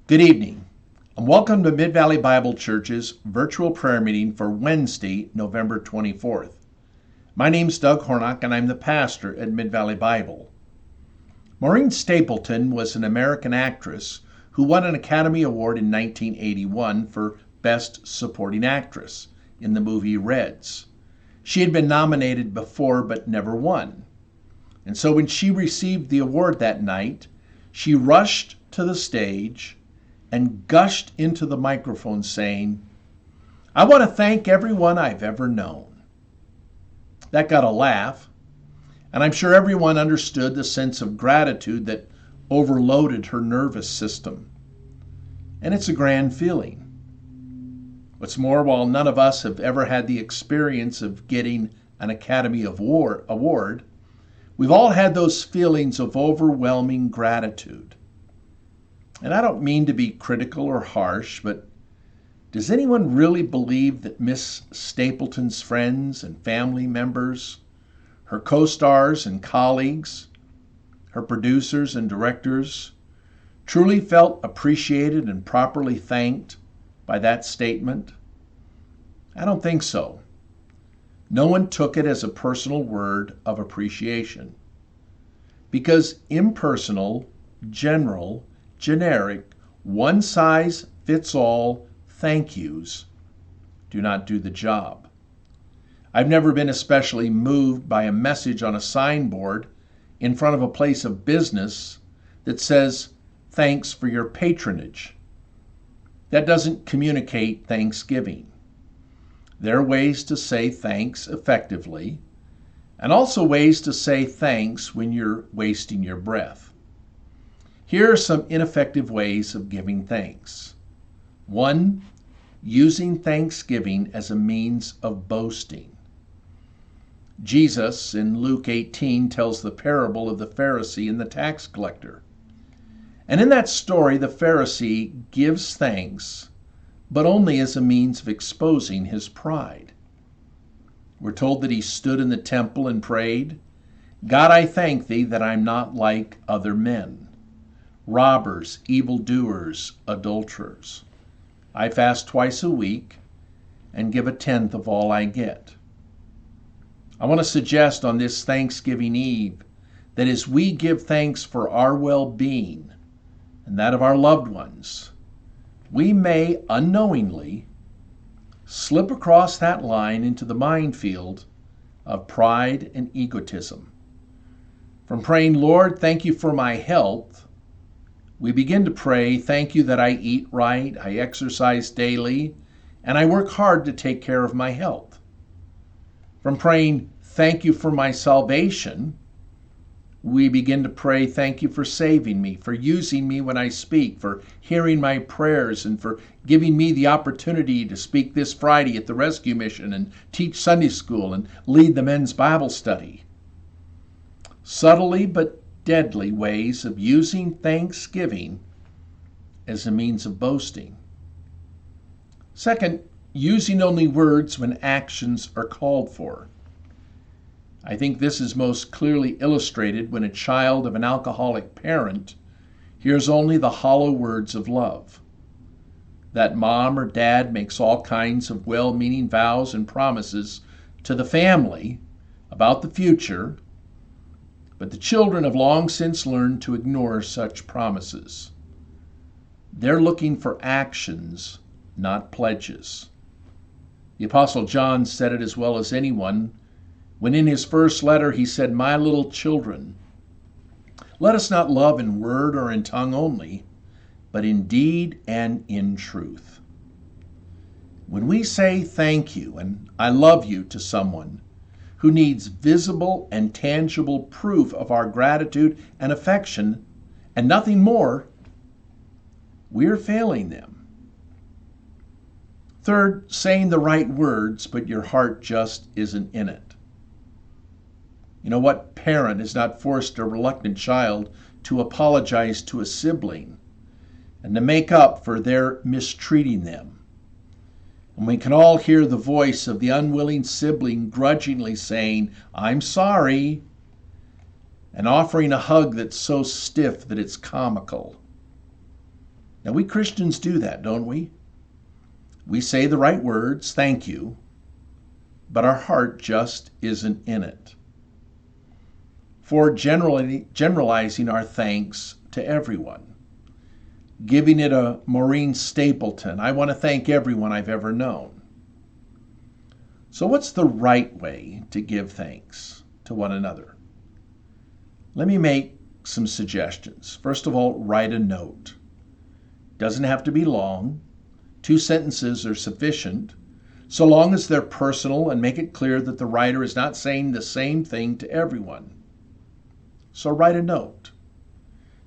Good evening, and welcome to Mid-Valley Bible Church's virtual prayer meeting for Wednesday, November 24th. My name's Doug Hornock, and I'm the pastor at Mid-Valley Bible. Maureen Stapleton was an American actress who won an Academy Award in 1981 for Best Supporting Actress in the movie Reds. She had been nominated before but never won. And so when she received the award that night, she rushed to the stage and gushed into the microphone saying, "I want to thank everyone I've ever known." That got a laugh, and I'm sure everyone understood the sense of gratitude that overloaded her nervous system. And it's a grand feeling. What's more, while none of us have ever had the experience of getting an Academy Award, we've all had those feelings of overwhelming gratitude. And I don't mean to be critical or harsh, but does anyone really believe that Miss Stapleton's friends and family members, her co-stars and colleagues, her producers and directors, truly felt appreciated and properly thanked by that statement? I don't think so. No one took it as a personal word of appreciation. Because impersonal, general, generic, one-size-fits-all thank yous do not do the job. I've never been especially moved by a message on a signboard in front of a place of business that says, "Thanks for your patronage." That doesn't communicate thanksgiving. There are ways to say thanks effectively, and also ways to say thanks when you're wasting your breath. Here are some ineffective ways of giving thanks. 1, using thanksgiving as a means of boasting. Jesus in Luke 18 tells the parable of the Pharisee and the tax collector. And in that story, the Pharisee gives thanks, but only as a means of exposing his pride. We're told that he stood in the temple and prayed, "God, I thank thee that I'm not like other men, robbers, evildoers, adulterers. I fast twice a week and give 1/10 of all I get." I want to suggest on this Thanksgiving Eve that as we give thanks for our well-being and that of our loved ones, we may unknowingly slip across that line into the minefield of pride and egotism. From praying, "Lord, thank you for my health," we begin to pray, "Thank you that I eat right, I exercise daily, and I work hard to take care of my health." From praying, "Thank you for my salvation," we begin to pray, "Thank you for saving me, for using me when I speak, for hearing my prayers, and for giving me the opportunity to speak this Friday at the rescue mission and teach Sunday school and lead the men's Bible study." Subtly but deadly ways of using thanksgiving as a means of boasting. Second, using only words when actions are called for. I think this is most clearly illustrated when a child of an alcoholic parent hears only the hollow words of love. That mom or dad makes all kinds of well-meaning vows and promises to the family about the future, but the children have long since learned to ignore such promises. They're looking for actions, not pledges. The Apostle John said it as well as anyone when in his first letter he said, "My little children, let us not love in word or in tongue only, but in deed and in truth." When we say thank you and I love you to someone who needs visible and tangible proof of our gratitude and affection and nothing more, we're failing them. Third, saying the right words, but your heart just isn't in it. You know, what parent has not forced a reluctant child to apologize to a sibling and to make up for their mistreating them? And we can all hear the voice of the unwilling sibling grudgingly saying, "I'm sorry," and offering a hug that's so stiff that it's comical. Now, we Christians do that, don't we? We say the right words, thank you, but our heart just isn't in it. For generalizing our thanks to everyone, giving it a Maureen Stapleton, I want to thank everyone I've ever known. So what's the right way to give thanks to one another? Let me make some suggestions. First of all, write a note. Doesn't have to be long. 2 sentences are sufficient, so long as they're personal and make it clear that the writer is not saying the same thing to everyone. So write a note.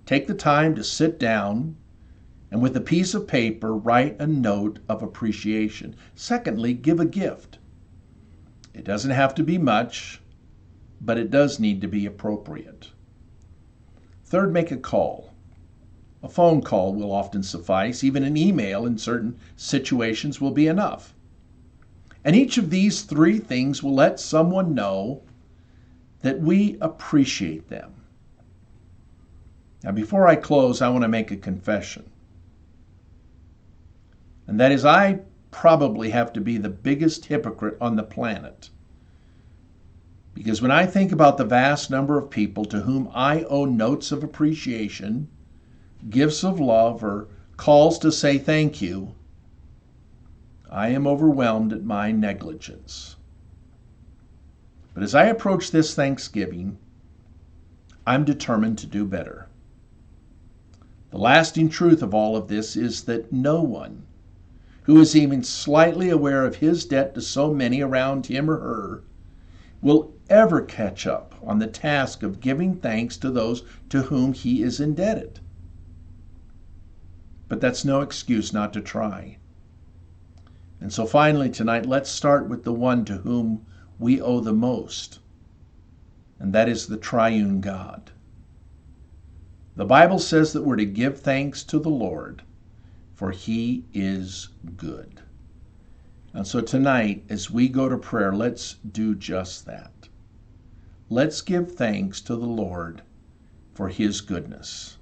Take the time to sit down and with a piece of paper write a note of appreciation. Secondly, give a gift. It doesn't have to be much, but it does need to be appropriate. Third, make a call. A phone call will often suffice. Even an email in certain situations will be enough. And each of these 3 things will let someone know that we appreciate them. Now, before I close, I want to make a confession. And that is, I probably have to be the biggest hypocrite on the planet. Because when I think about the vast number of people to whom I owe notes of appreciation, gifts of love, or calls to say thank you, I am overwhelmed at my negligence. But as I approach this Thanksgiving, I'm determined to do better. The lasting truth of all of this is that no one who is even slightly aware of his debt to so many around him or her will ever catch up on the task of giving thanks to those to whom he is indebted. But that's no excuse not to try. And so finally tonight, let's start with the one to whom we owe the most, and that is the triune God. The Bible says that we're to give thanks to the Lord, for he is good. And so tonight, as we go to prayer, let's do just that. Let's give thanks to the Lord for his goodness.